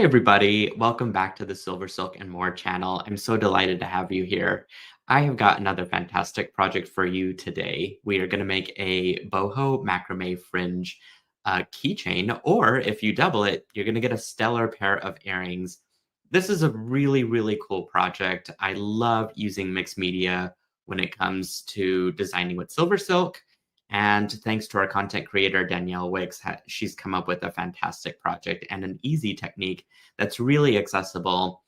Hi, everybody. Welcome back to the Silver Silk and More channel. I'm so delighted to have you here. I have got another fantastic project for you today. We are going to make a boho macrame fringe keychain, or if you double it, you're going to get a stellar pair of earrings. This is a really, really cool project. I love using mixed media when it comes to designing with Silver Silk. And thanks to our content creator, Danielle Wicks, she's come up with a fantastic project and an easy technique that's really accessible.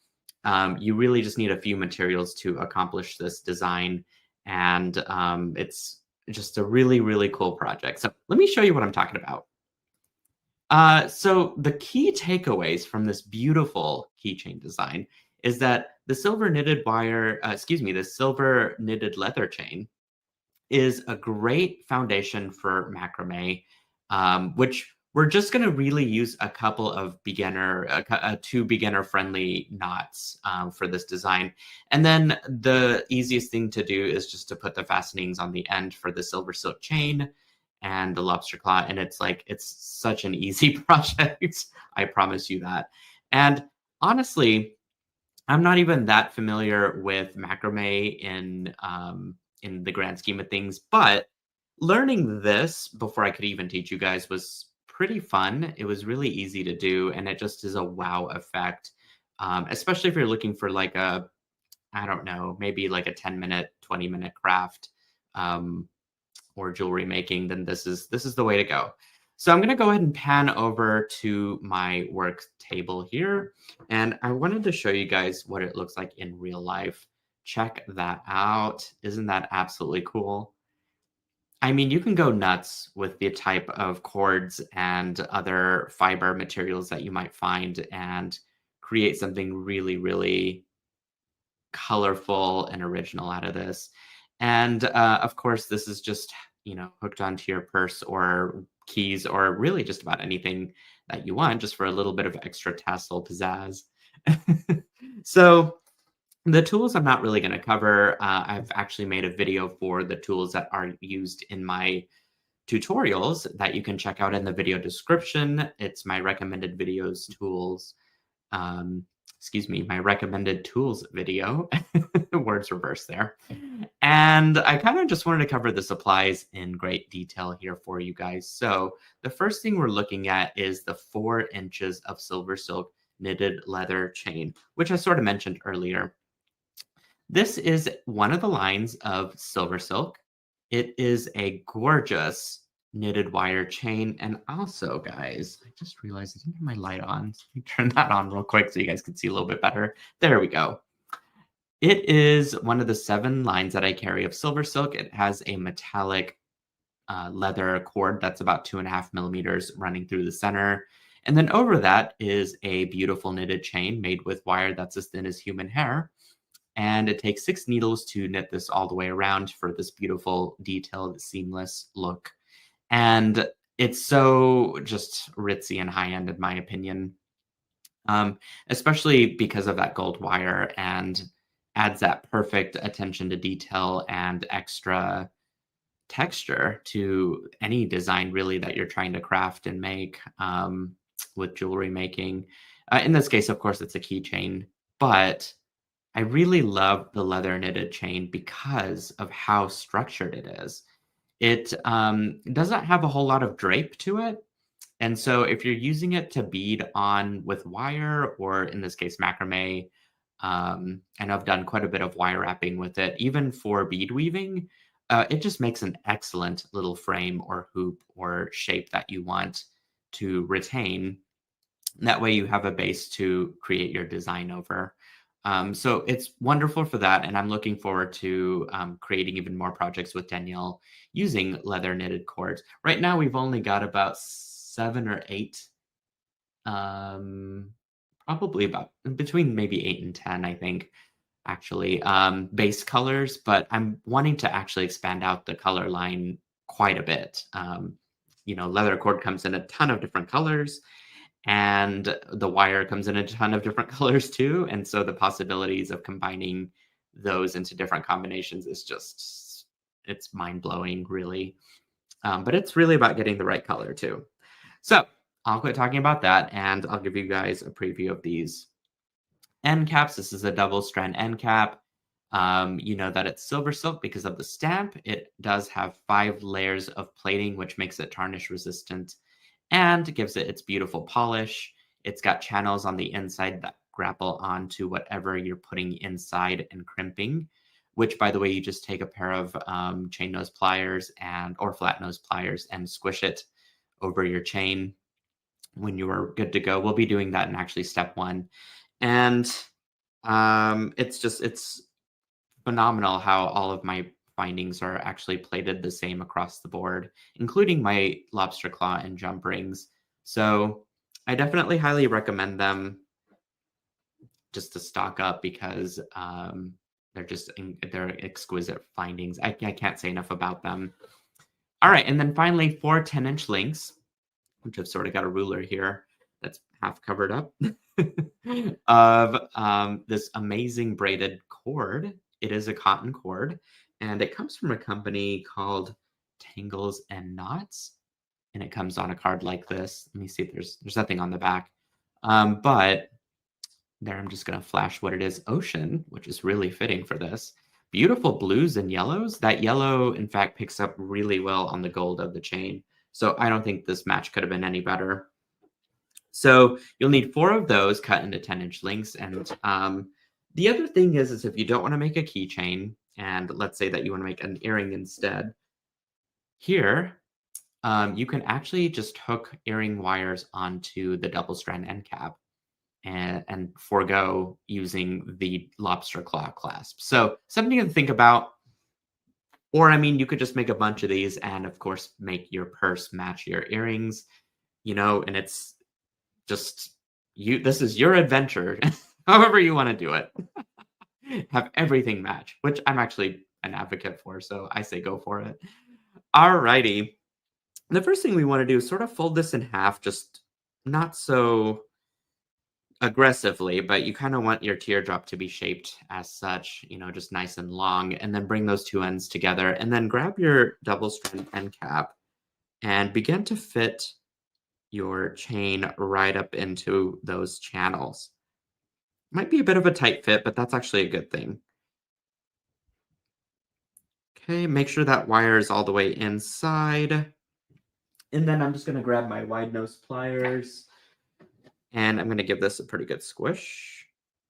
You really just need a few materials to accomplish this design. And it's just a really, really cool project. So let me show you what I'm talking about. So the key takeaways from this beautiful keychain design is that the silver knitted the silver knitted leather chain is a great foundation for macrame, which we're just going to really use a couple of two beginner-friendly knots for this design. And then the easiest thing to do is just to put the fastenings on the end for the silver silk chain and the lobster claw. And it's such an easy project. I promise you that. And honestly, I'm not even that familiar with macrame in the grand scheme of things, but learning this before I could even teach you guys was pretty fun. It was really easy to do, and it just is a wow effect, especially if you're looking for like I don't know, maybe like a 10-minute, 20-minute craft or jewelry making, then this is the way to go. So I'm going to go ahead and pan over to my work table here. And I wanted to show you guys what it looks like in real life. Check that out. Isn't that absolutely cool? I mean, you can go nuts with the type of cords and other fiber materials that you might find and create something really, really colorful and original out of this. And of course, this is just, hooked onto your purse or keys or really just about anything that you want, just for a little bit of extra tassel pizzazz. So the tools I'm not really going to cover. I've actually made a video for the tools that are used in my tutorials that you can check out in the video description. It's my recommended videos tools. My recommended tools video. Words reversed there. And I kind of just wanted to cover the supplies in great detail here for you guys. So the first thing we're looking at is the 4 inches of SilverSilk knitted leather chain, which I sort of mentioned earlier. This is one of the lines of SilverSilk. It is a gorgeous knitted wire chain. And also, guys, I just realized I didn't have my light on. So let me turn that on real quick so you guys can see a little bit better. There we go. It is one of the 7 lines that I carry of SilverSilk. It has a metallic leather cord that's about 2.5 millimeters running through the center. And then over that is a beautiful knitted chain made with wire that's as thin as human hair. And it takes 6 needles to knit this all the way around for this beautiful, detailed, seamless look. And it's so just ritzy and high-end, in my opinion, especially because of that gold wire, and adds that perfect attention to detail and extra texture to any design, really, that you're trying to craft and make with jewelry making. In this case, of course, it's a keychain, but I really love the leather knitted chain because of how structured it is. It doesn't have a whole lot of drape to it. And so if you're using it to bead on with wire, or in this case, macrame, and I've done quite a bit of wire wrapping with it, even for bead weaving, it just makes an excellent little frame or hoop or shape that you want to retain. That way you have a base to create your design over. So it's wonderful for that. And I'm looking forward to creating even more projects with Danielle using leather knitted cords. Right now, we've only got about 7 or 8, probably about between maybe 8 and 10, I think, actually, base colors. But I'm wanting to actually expand out the color line quite a bit. Leather cord comes in a ton of different colors, and the wire comes in a ton of different colors too. And so the possibilities of combining those into different combinations is just, it's mind-blowing, really. But it's really about getting the right color too. So I'll quit talking about that, and I'll give you guys a preview of these end caps. This is a double-strand end cap. You know that it's silver silk because of the stamp. It does have 5 layers of plating, which makes it tarnish resistant and gives it its beautiful polish. It's got channels on the inside that grapple onto whatever you're putting inside and crimping, which, by the way, you just take a pair of chain nose pliers or flat nose pliers and squish it over your chain when you are good to go. We'll be doing that in actually step 1. And it's phenomenal how all of my findings are actually plated the same across the board, including my lobster claw and jump rings. So I definitely highly recommend them just to stock up because they're exquisite findings. I can't say enough about them. All right, and then finally 4 10-inch links, which I've sort of got a ruler here that's half covered up, of this amazing braided cord. It is a cotton cord, and it comes from a company called Tangles and Knots, and it comes on a card like this. Let me see if there's nothing on the back. But there, I'm just going to flash what it is. Ocean, which is really fitting for this. Beautiful blues and yellows. That yellow, in fact, picks up really well on the gold of the chain. So I don't think this match could have been any better. So you'll need 4 of those cut into 10-inch links. And the other thing is if you don't want to make a keychain, and let's say that you want to make an earring instead, here, you can actually just hook earring wires onto the double-strand end cap and forego using the lobster claw clasp. So something to think about. Or, I mean, you could just make a bunch of these and, of course, make your purse match your earrings, and it's just this is your adventure, however you want to do it. Have everything match, which I'm actually an advocate for, so I say go for it. Alrighty. The first thing we want to do is sort of fold this in half, just not so aggressively, but you kind of want your teardrop to be shaped as such, just nice and long, and then bring those 2 ends together, and then grab your double-strand end cap and begin to fit your chain right up into those channels. Might be a bit of a tight fit, but that's actually a good thing. Okay, make sure that wire is all the way inside. And then I'm just going to grab my wide nose pliers and I'm going to give this a pretty good squish.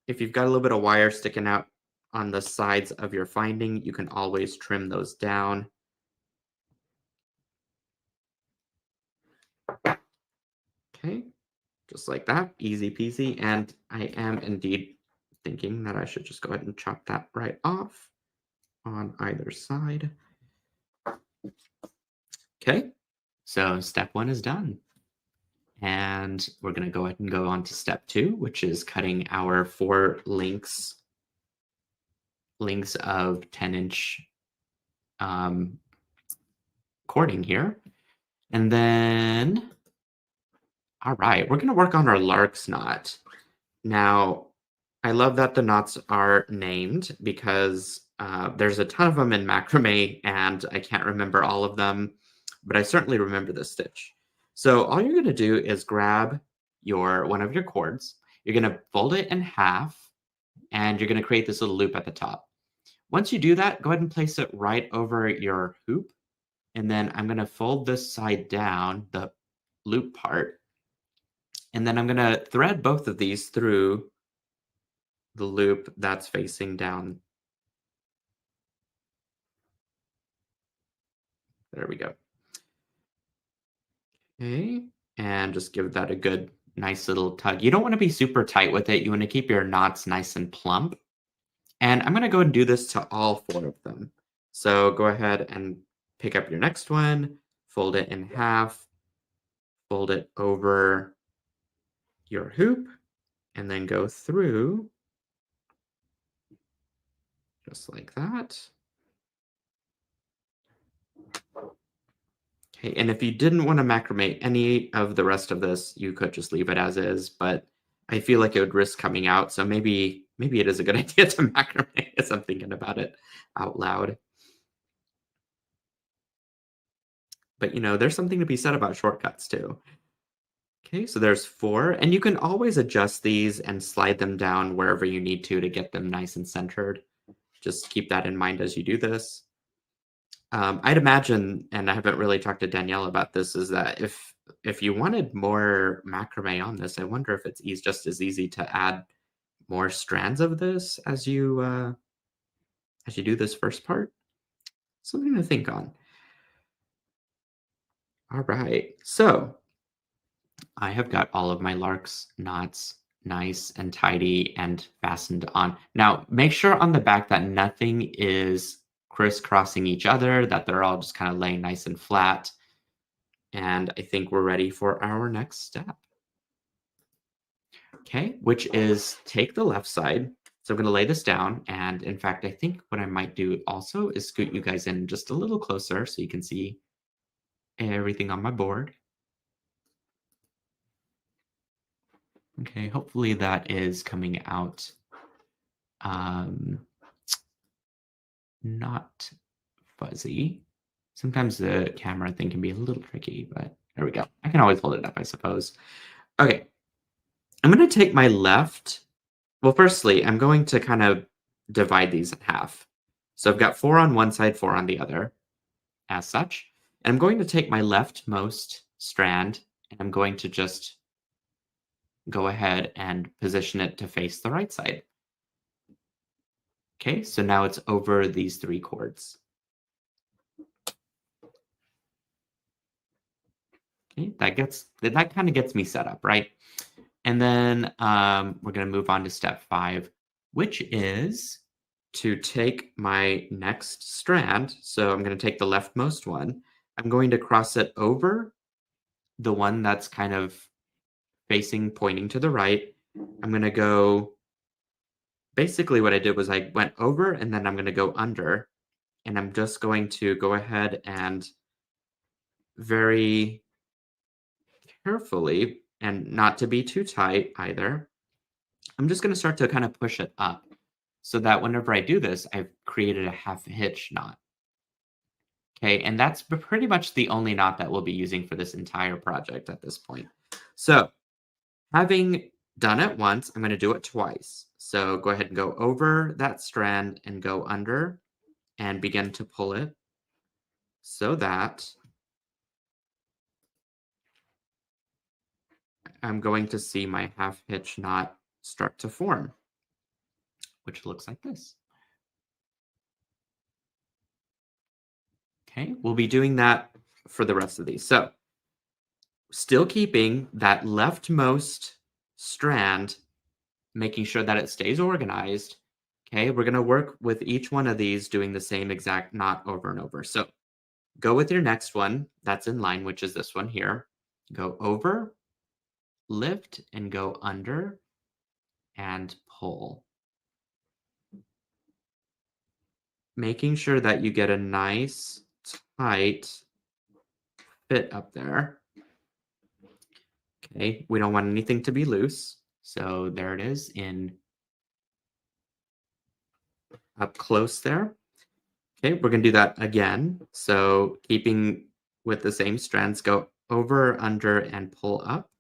If you've got a little bit of wire sticking out on the sides of your finding, you can always trim those down. Okay, just like that, easy peasy. And I am indeed thinking that I should just go ahead and chop that right off on either side. Okay, so step 1 is done. And we're going to go ahead and go on to step 2, which is cutting our 4 links of 10-inch cording here. And then, all right, we're going to work on our lark's knot. Now, I love that the knots are named because there's a ton of them in macrame, and I can't remember all of them, but I certainly remember this stitch. So all you're going to do is grab one of your cords. You're going to fold it in half, and you're going to create this little loop at the top. Once you do that, go ahead and place it right over your hoop. And then I'm going to fold this side down, the loop part. And then I'm going to thread both of these through the loop that's facing down. There we go. Okay, and just give that a good, nice little tug. You don't want to be super tight with it. You want to keep your knots nice and plump. And I'm going to go and do this to all 4 of them. So go ahead and pick up your next one, fold it in half, fold it over your hoop, and then go through just like that. Okay, and if you didn't want to macrame any of the rest of this, you could just leave it as is, but I feel like it would risk coming out, so maybe it is a good idea to macrame as I'm thinking about it out loud. But there's something to be said about shortcuts too. Okay, so there's 4, and you can always adjust these and slide them down wherever you need to get them nice and centered. Just keep that in mind as you do this. I'd imagine, and I haven't really talked to Danielle about this, is that if you wanted more macrame on this, I wonder if it's just as easy to add more strands of this as you do this first part. Something to think on. All right, so I have got all of my larks knots nice and tidy and fastened on. Now, make sure on the back that nothing is crisscrossing each other, that they're all just kind of laying nice and flat. And I think we're ready for our next step. Okay, which is take the left side. So I'm going to lay this down. And in fact, I think what I might do also is scoot you guys in just a little closer so you can see everything on my board. Okay, hopefully that is coming out not fuzzy. Sometimes the camera thing can be a little tricky, but there we go. I can always hold it up, I suppose. Okay, I'm going to take my left. Well, firstly, I'm going to kind of divide these in half. So I've got 4 on one side, 4 on the other, as such. And I'm going to take my leftmost strand, and I'm going to just go ahead and position it to face the right side. Okay, so now it's over these 3 cords. Okay, that kind of gets me set up, right? And then we're going to move on to step 5, which is to take my next strand. So I'm going to take the leftmost one. I'm going to cross it over the one that's kind of pointing to the right. I'm going to go, basically what I did was I went over and then I'm going to go under. And I'm just going to go ahead and very carefully, and not to be too tight either, I'm just going to start to kind of push it up so that whenever I do this, I've created a half hitch knot. Okay, and that's pretty much the only knot that we'll be using for this entire project at this point. So having done it once, I'm going to do it twice. So go ahead and go over that strand and go under and begin to pull it so that I'm going to see my half hitch knot start to form, which looks like this. Okay, we'll be doing that for the rest of these. So still keeping that leftmost strand, making sure that it stays organized. Okay, we're going to work with each one of these doing the same exact knot over and over. So go with your next one that's in line, which is this one here. Go over, lift, and go under, and pull. Making sure that you get a nice, tight fit up there. Okay, we don't want anything to be loose. So there it is in up close there. Okay, we're going to do that again. So keeping with the same strands, go over, under, and pull up.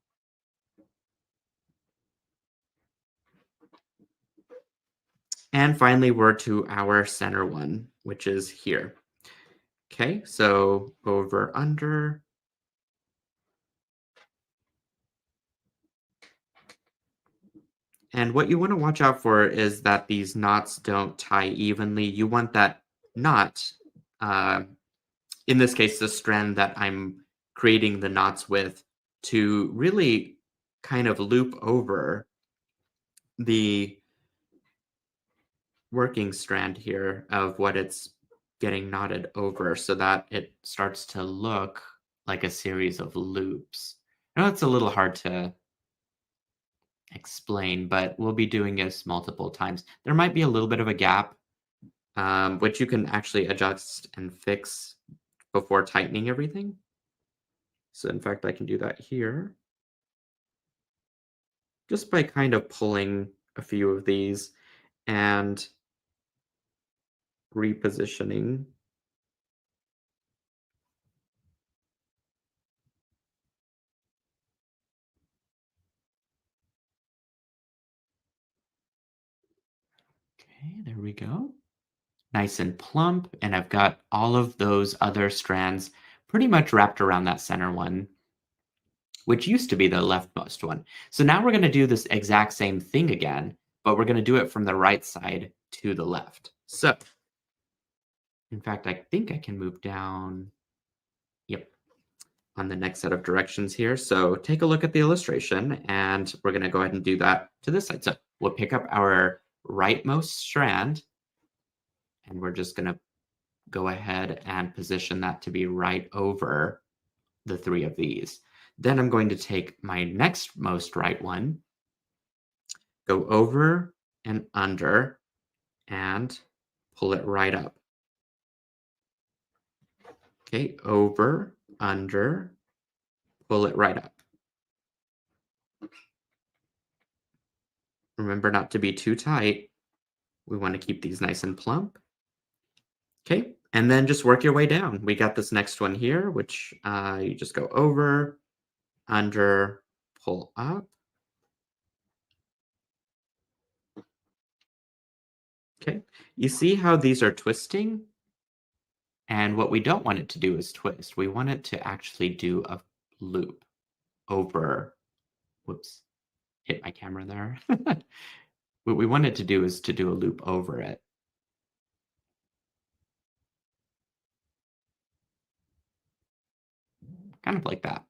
And finally, we're to our center one, which is here. Okay, so over, under. And what you want to watch out for is that these knots don't tie evenly. You want that knot, in this case, the strand that I'm creating the knots with, to really kind of loop over the working strand here of what it's getting knotted over so that it starts to look like a series of loops. I know it's a little hard to explain, but we'll be doing this multiple times. There might be a little bit of a gap, which you can actually adjust and fix before tightening everything. So in fact, I can do that here just by kind of pulling a few of these and repositioning. Okay, there we go. Nice and plump, and I've got all of those other strands pretty much wrapped around that center one, which used to be the leftmost one. So now we're going to do this exact same thing again, but we're going to do it from the right side to the left. So, in fact, I think I can move down. Yep, on the next set of directions here. So take a look at the illustration, and we're going to go ahead and do that to this side. So we'll pick up our rightmost strand, and we're just going to go ahead and position that to be right over the three of these. Then I'm going to take my next most right one, go over and under, and pull it right up. Okay, over, under, pull it right up. Remember not to be too tight. We want to keep these nice and plump. Okay, and then just work your way down. We got this next one here, which you just go over, under, pull up. Okay, you see how these are twisting? And what we don't want it to do is twist. We want it to actually do a loop over, whoops, hit my camera there. What we want it to do is to do a loop over it. Kind of like that.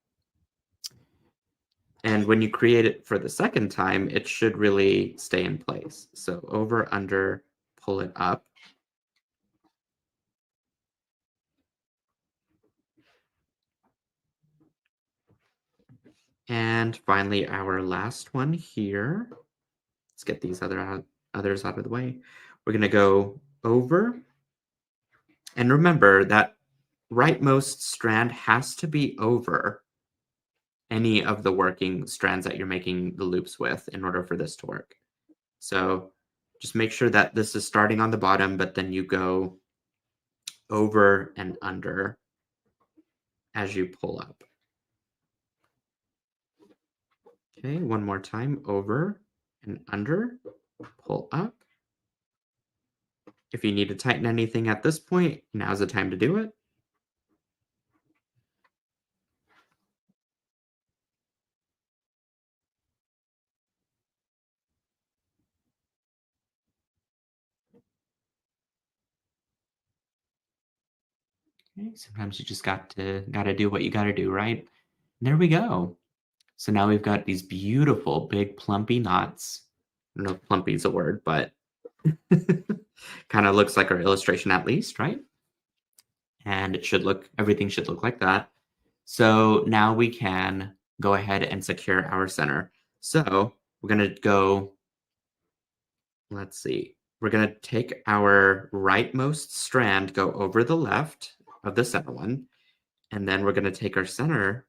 And when you create it for the second time, it should really stay in place. So over, under, pull it up. And finally, our last one here. Let's get these others out of the way. We're going to go over. And remember that rightmost strand has to be over any of the working strands that you're making the loops with in order for this to work. So just make sure that this is starting on the bottom, but then you go over and under as you pull up. Okay, one more time, over and under, pull up. If you need to tighten anything at this point, now's the time to do it. Okay, sometimes you just gotta do what you gotta do, right? And there we go. So now we've got these beautiful big plumpy knots. I don't know if plumpy is a word, but kind of looks like our illustration at least, right? And everything should look like that. So now we can go ahead and secure our center. So we're gonna go, let's see, we're gonna take our rightmost strand, go over the left of the center one, and then we're gonna take our center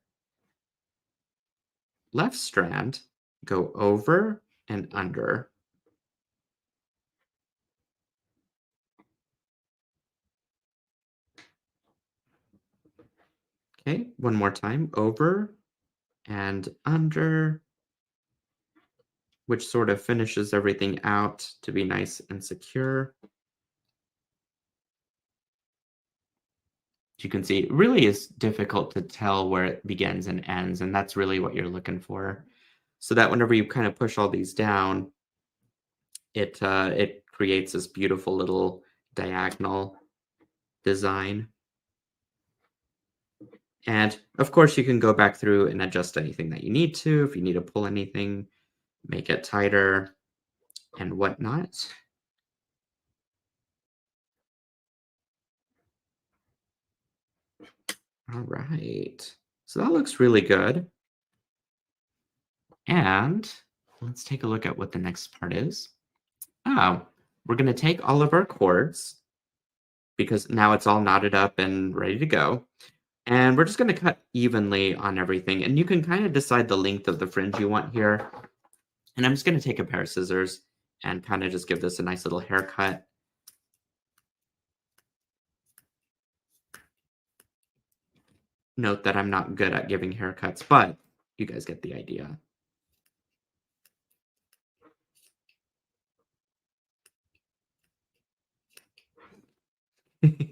left strand, go over and under. Okay, one more time, over and under, which sort of finishes everything out to be nice and secure. As you can see, it really is difficult to tell where it begins and ends, and that's really what you're looking for. So that whenever you kind of push all these down, it creates this beautiful little diagonal design. And of course, you can go back through and adjust anything that you need to. If you need to pull anything, make it tighter and whatnot. All right. So that looks really good. And let's take a look at what the next part is. Oh, we're going to take all of our cords because now it's all knotted up and ready to go. And we're just going to cut evenly on everything. And you can kind of decide the length of the fringe you want here. And I'm just going to take a pair of scissors and kind of just give this a nice little haircut. Note that I'm not good at giving haircuts, but you guys get the idea.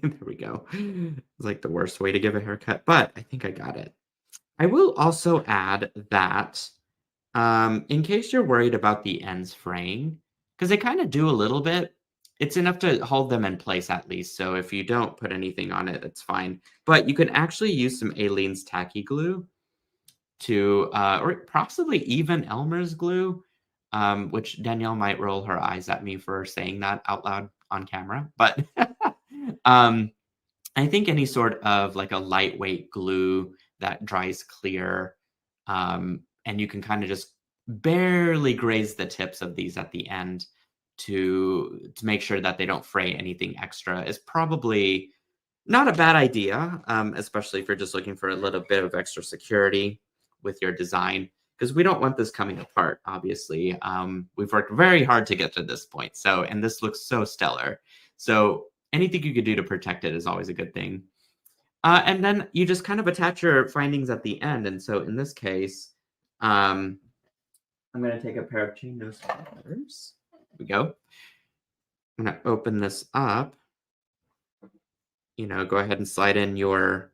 There we go. It's like the worst way to give a haircut, but I think I got it. I will also add that in case you're worried about the ends fraying, because they kind of do a little bit, it's enough to hold them in place at least. So if you don't put anything on it, it's fine. But you can actually use some Aleene's tacky glue to, or possibly even Elmer's glue, which Danielle might roll her eyes at me for saying that out loud on camera. But um, I think any sort of like a lightweight glue that dries clear, and you can kind of just barely graze the tips of these at the end to make sure that they don't fray anything extra is probably not a bad idea, especially if you're just looking for a little bit of extra security with your design, because we don't want this coming apart, obviously. We've worked very hard to get to this point, and this looks so stellar. So anything you could do to protect it is always a good thing. And then you just kind of attach your findings at the end. And so in this case, I'm going to take a pair of chain nose pliers. Here we go. I'm going to open this up. Go ahead and slide in your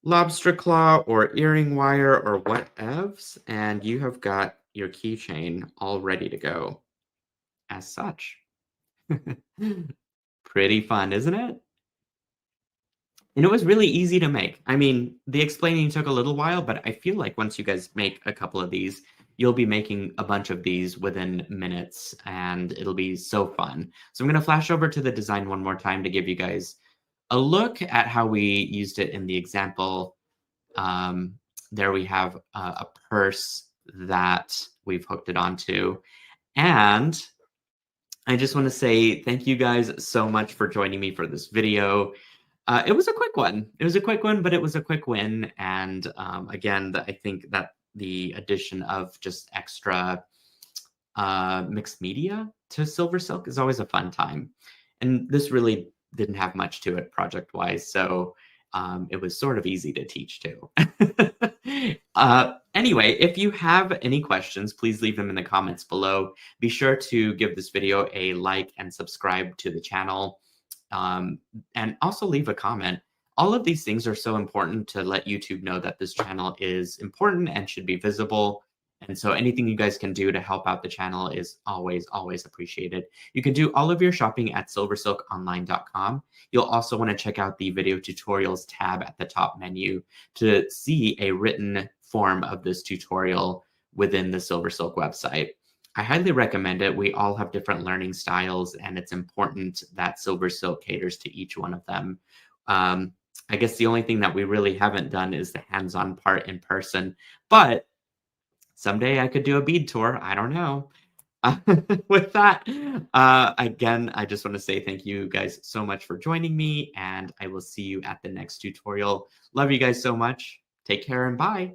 lobster claw or earring wire or whatevs, and you have got your keychain all ready to go as such. Pretty fun, isn't it? And it was really easy to make. I mean, the explaining took a little while, but I feel like once you guys make a couple of these, you'll be making a bunch of these within minutes, and it'll be so fun. So I'm going to flash over to the design one more time to give you guys a look at how we used it in the example. There we have a purse that we've hooked it onto. And I just want to say thank you guys so much for joining me for this video. It was a quick one. It was a quick one, but it was a quick win. And again, I think that the addition of just extra mixed media to SilverSilk is always a fun time. And this really didn't have much to it project-wise, so it was sort of easy to teach too. Anyway, if you have any questions, please leave them in the comments below. Be sure to give this video a like and subscribe to the channel. And also leave a comment. All of these things are so important to let YouTube know that this channel is important and should be visible. And so anything you guys can do to help out the channel is always, always appreciated. You can do all of your shopping at silversilkonline.com. You'll also want to check out the video tutorials tab at the top menu to see a written form of this tutorial within the SilverSilk website. I highly recommend it. We all have different learning styles, and it's important that SilverSilk caters to each one of them. I guess the only thing that we really haven't done is the hands-on part in person, but someday I could do a bead tour. I don't know. With that, again, I just want to say thank you guys so much for joining me, and I will see you at the next tutorial. Love you guys so much. Take care and bye.